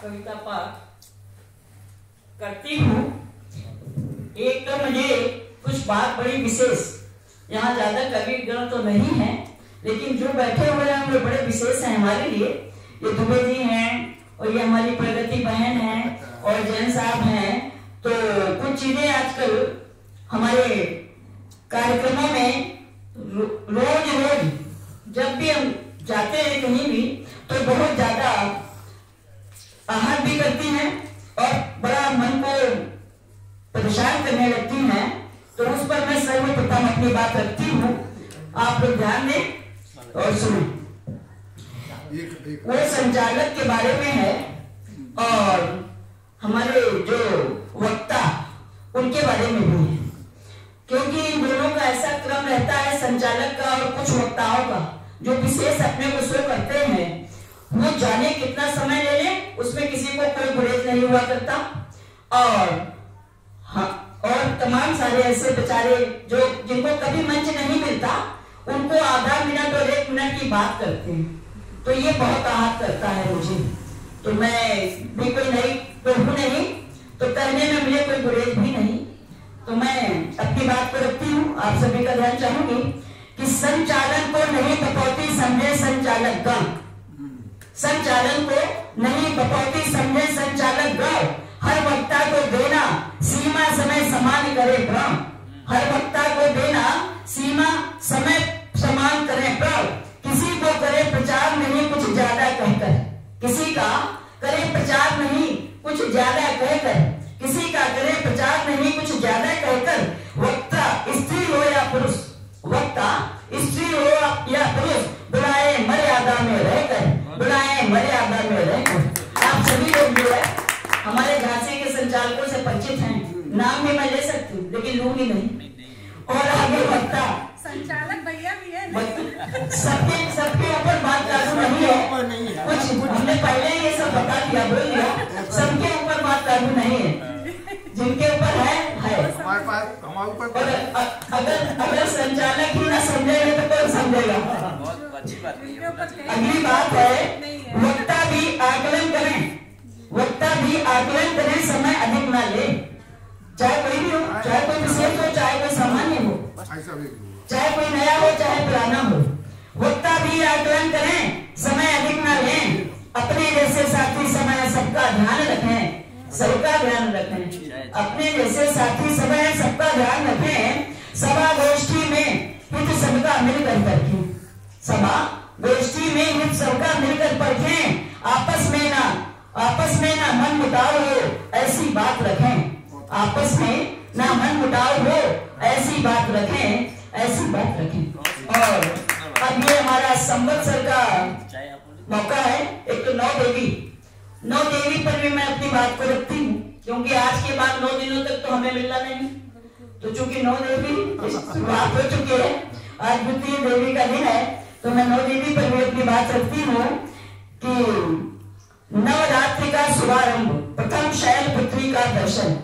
कविता पाठ करती हूँ। एक तो मुझे कुछ बात बड़ी विशेष, यहाँ ज्यादा कवि गण तो नहीं है, लेकिन जो बैठे हुए हैं वो बड़े विशेष हैं हमारे लिए। ये दुबे जी हैं और ये हमारी प्रगति बहन है और जैन साहब हैं। तो कुछ चीजें आजकल हमारे कार्यक्रमों में रोज जब भी हम जाते हैं कहीं भी तो बहुत ज्यादा आहत भी करती हैं और बड़ा मन को परेशान करने लगती हैं। तो उस पर मैं सर्वप्रथम अपनी बात रखती हूँ, आप लोग ध्यान दें और सुनो। वो संचालक के बारे में है और हमारे जो वक्ता उनके बारे में भी है, क्योंकि इन दोनों का ऐसा क्रम रहता है, संचालक का और कुछ वक्ताओं का, जो विशेष अपने को शो करते हैं। वो जाने कितना समय ले ले उसमें किसी को कोई गुरेज नहीं हुआ करता। और हाँ, और तमाम सारे ऐसे बेचारे जो जिनको कभी मंच नहीं मिलता, उनको आधा मिनट और 1 मिनट की बात करते हैं। तो ये बहुत आहत करता है मुझे। तो मैं भी कोई नई प्रभु नहीं, तो करने में मुझे कोई गुरेज भी नहीं। तो मैं अपनी बात को रखती हूँ, आप सभी का ध्यान चाहूंगी कि संचालन को नहीं बपौती समझे संचालक गण, संचालन को नहीं बपौती समझे संचालक गण, हर वक्ता को देना सीमा समय समान करे भ्रम, हर वक्ता को देना सीमा समय समान करे भ्रम, किसी को करे प्रचार नहीं कुछ ज्यादा कहकर, किसी का करे प्रचार नहीं कुछ ज्यादा कहकर, किसी का करे प्रचार नहीं कुछ ज्यादा कहकर, वक्ता स्त्री हो या पुरुष, वक्ता स्त्री हो या पुरुष, बुलाए मर्यादा में रहकर, बुलाए मर्यादा में रहकर। आप सभी लोग जो है हमारे झांसी के संचालकों से परिचित हैं, नाम भी मैं ले सकती हूँ लेकिन लूंगी नहीं। और आगे वक्ता संचालक भैया भी है, सबके ऊपर बात लागू नहीं है, कुछ हमने पहले ये सब बता दिया, बोल दिया, सबके ऊपर बात लागू नहीं है, जिनके ऊपर है हमारे पास हमारे ऊपर। अगर संचालक ही ना समझेगा तो कौन समझेगा। अगली बात है वक्ता भी आकलन करें, वक्ता भी आकलन करें, समय अधिक ना ले, चाहे कोई भी हो, चाहे कोई विशेष हो, चाहे कोई सामान्य हो, चाहे कोई नया हो चाहे पुराना हो, वक्ता भी आकलन करें, समय अधिक ना लें, अपने जैसे साथी समय सबका ध्यान रखें, सबका ध्यान रखें, अपने जैसे साथी समय सबका ध्यान रखें, सभा गोष्ठी में हित सबका मिलकर परखें, सभा गोष्ठी में हित सबका मिलकर परखें, आपस में ना मन मुटाव हो ऐसी बात रखें, आपस में ना मन मुटाव हो ऐसी बात रखें, ऐसी बात रखें। और अब ये हमारा संवत्सर का मौका है। एक तो 9 देवी पर भी मैं अपनी बात को रखती हूँ, क्योंकि आज के बाद 9 दिनों तक तो हमें मिलना नहीं। तो चूंकि 9 देवी बात हो चुकी है, आज द्वितीय देवी का दिन है, तो मैं 9 देवी पर भी अपनी बात रखती हूँ कि नवरात्रि का शुभारंभ, प्रथम शैलपुत्री का दर्शन,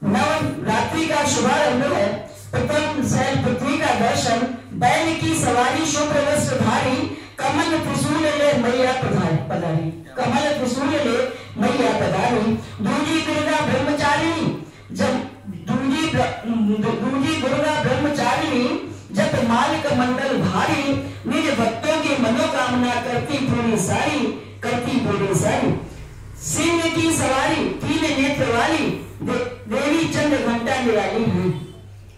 नवरात्रि का शुभारंभ है, प्रथम शैलपुत्री का दर्शन, बैल की सवारी शुभ्र वस्त्रधारी, कमल त्रिशूल ले मैया पधारी, कमल त्रिशूल ले मैया पधारी, दूजी दुर्गा ब्रह्मचारिणी, जब दूजी दुर्गा ब्रह्मचारिणी, जब मालिक मंडल भारी, निज भक्तों की मनोकामना करती पूरी सारी, करती पूरी सारी, सिंह की सवारी 3 नेत्र वाली, देवी चंद्र घंटा निराली है,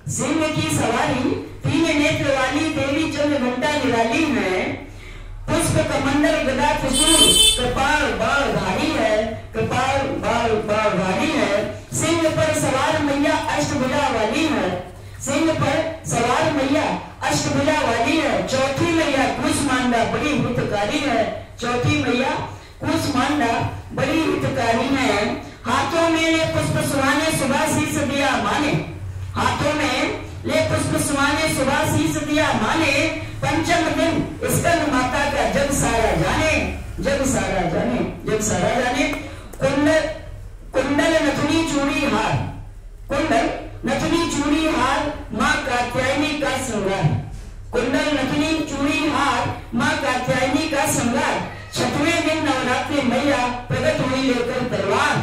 सिंह की सवारी 3 नेत्र वाली, देवी चंद्र घंटा निराली है, पुष्प कमंडल गदा त्रिशूल, कृपाल बाल धारी है, कृपाल बाल धारी है, सिंह पर सवार मैया अष्टभुजा वाली है, सिंह पर सवार मैया अष्टभुजा वाली है, चौथी मैया कुसमांडा बड़ी हितकारी है, चौथी मैया कुसमांडा बड़ी हितकारी है, हाथों में ले पुष्प सुहाने सुभाशीष दिया माने, हाथों में ले पुष्प सुहाने सुभाशीष दिया माने, पंचम दिन स्कंद माता का जग सारा जाने, जग सारा जाने, जग सारा जाने, कुंडल नथुनी चूड़ी हार, कुंडल नथुनी चूड़ी हार, माँ कात्यायनी का श्रृंगार, कुंडल नथुनी चूड़ी हार, माँ कात्यायनी का श्रृंगार, 6वें दिन नवरात्रि मैया प्रगट हुई लेकर तलवार,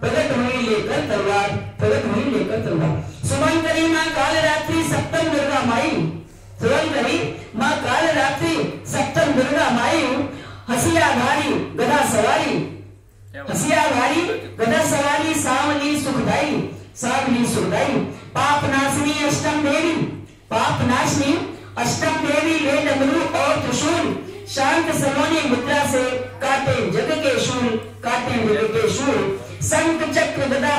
प्रकट हुई लेकर तलवार, प्रकट हुई लेकर तलवार। सुमन करी माँ काल रात्रि सप्तम दुर्गा माई, सुमन करी माँ काल रात्रि सप्तम दुर्गा माई। हसिया भारी गदा सवारी, हसिया भारी गदा सवारी, सावली सुखदाई, सावली सुखदाई। पाप नाशनी अष्टम देवी, पाप नाशनी अष्टम देवी ले डमरू और त्रिशूल, शांत सलोनी मुद्रा से काटे जग के शूल, काटे जग के शूल। शंख चक्र गदा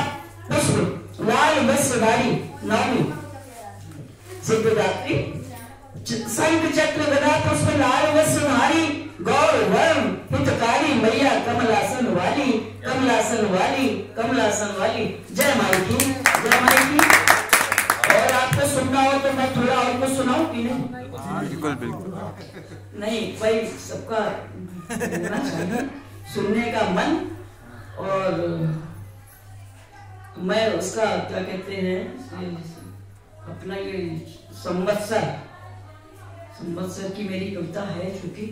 पुष्प लाल वस्त्रधारी नवमी सिद्धदात्री, शंख चक्र गदा पुष्प लाल वस्त्रधारी, गौर वर्ण हितकारी मैया कमलासन वाली, कमलासन वाली, कमलासन वाली। जय माई की, जय माई की। और आपको सुनना हो तो मैं थोड़ा और कुछ सुनाऊं कि नहीं? बिल्कुल बिल्कुल नहीं भाई, सबका होना चाहिए सुनने का मन। और मैं उसका क्या कहते हैं, अपना ये संवत्सर, संवत्सर की मेरी कविता है चूंकि,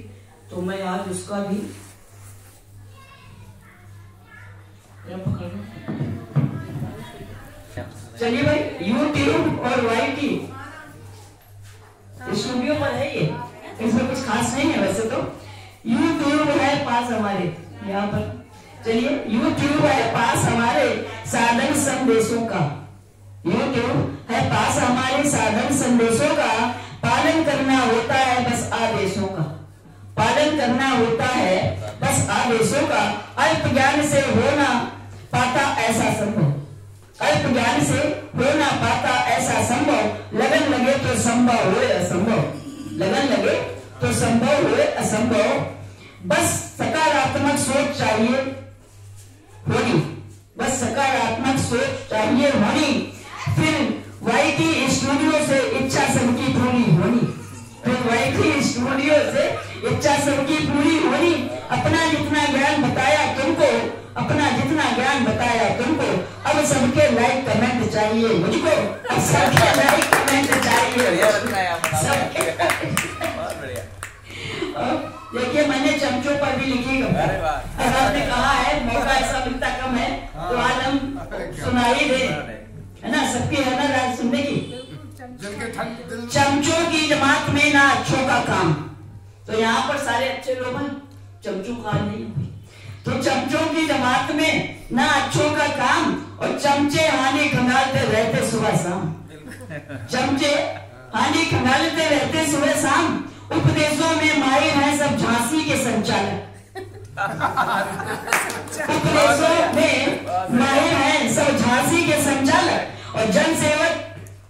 तो मैं आज उसका भी चलिए भाई। यूट्यूब और वाईटी स्टूडियो पर है ये, इसमें कुछ खास नहीं है वैसे तो। यूट्यूब है पास हमारे यहाँ पर, चलिए। यूट्यूब है पास हमारे साधन संदेशों का, यूट्यूब है पास हमारे साधन संदेशों का। पालन करना होता है बस आदेशों का, पालन करना होता है बस आदेशों का। अल्प ज्ञान से होना पाता ऐसा संभव, अल्प ज्ञान से होना पाता ऐसा संभव। लगन लगे तो संभव हो असंभव, लगन लगे तो संभव हो असंभव। बस सकारात्मक सोच चाहिए होनी, बस सकारात्मक सोच चाहिए होनी। फिर वाईटी स्टूडियो से इच्छा सबकी पूरी होनी, फिर वाईटी स्टूडियो से इच्छा सबकी पूरी होनी। अपना जितना ज्ञान बताया तुमको, अपना जितना ज्ञान बताया तुमको। अब सबके लाइक कमेंट चाहिए मुझको, अब सबके लाइक कमेंट चाहिए देखिए मैंने चमचों पर भी लिखी आपने कहा है मौका ऐसा मिलता कम है, तो आज हम सुना ही दे, है ना? सबकी है ना राज सुनने की। चमचों की जमात में ना अच्छों का काम, तो यहाँ पर सारे अच्छे लोग हैं, चमचों का नहीं। तो चमचों की जमात में ना अच्छों का काम, और चमचे हानि खंगालते रहते सुबह शाम, चमचे हानि खंगालते रहते सुबह शाम। उपदेशों में माहिर हैं सब झांसी के संचालक, उपदेशों में माहिर हैं सब झांसी के संचालक। और जनसेवक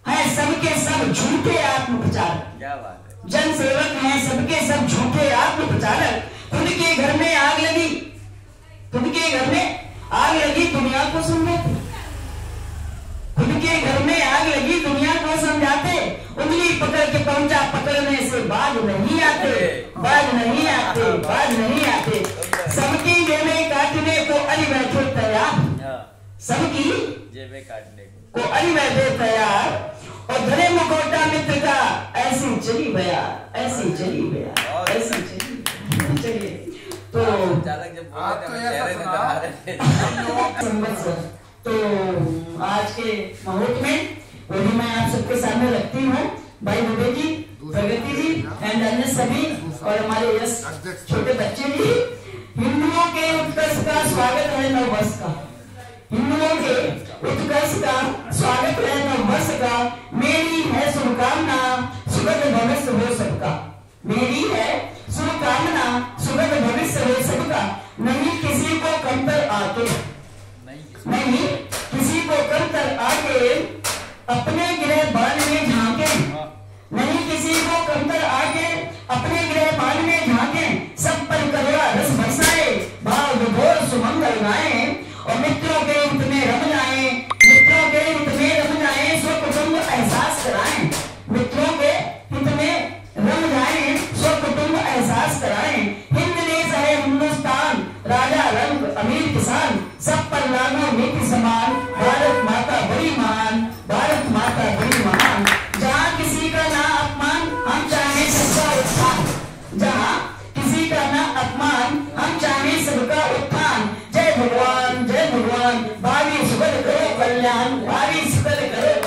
हैं सबके सब झूठे आत्म प्रचारक, जनसेवक हैं सबके सब झूठे आत्म प्रचारक। खुद के घर में आग लगी, खुद के घर में आग लगी दुनिया को समझाते, खुद के घर में आग लगी दुनिया को समझाते। उंगली पकड़ के पहुंचा पकड़ने से बाज नहीं आते, बाज नहीं आते, बाज नहीं आते। सबकी जेबें काटने को अली बैठे तैयार, सबकी जेबें काटने को अली बैठे तैयार। और धरे मुखौटा मित्र का ऐसी चली बया, ऐसी चली बया, ऐसी चली। चलिए तो तो आज के मुहूर्त में वही मैं आप सबके सामने रखती हूँ भाई दुबे जी, प्रगति जी एंड अन्य सभी, और हमारे यश छोटे बच्चे भी। हिंदुओं के उत्कर्ष का स्वागत है नववर्ष का, हिंदुओं के उत्कर्ष का स्वागत है नववर्ष का। मेरी है शुभकामना सुखद भविष्य हो सबका, मेरी है शुभकामना सुखद भविष्य हो सबका। नहीं किसी को कमतर आके, नहीं किसी को कमतर आके अपने गृह बाल में झांके, नहीं किसी को कमतर आके अपने गृह बाल में झांके। सब पर करुणा रस बरसाए, भाव विभोर सुमंगल गाए। और मित्रों के हित में रम जाए, मित्रों के हित में रम जाए, स्व कुटुंब एहसास कराएं, मित्रों के हित में रम जाए, स्व कुटुंब एहसास कराएं। हिंद देश है हिंदुस्तान, राजा रंग अमीर किसान, सब पर लागू नीति समान। भारत माता बड़ी महान, भारत माता बड़ी महान। जहाँ किसी का ना अपमान हम चाहे सबका उत्थान, जहाँ किसी का ना अपमान हम चाहे सबका उत्थान। जय भगवान। भावी सुखद करो कल्याण, भावी सुखद करो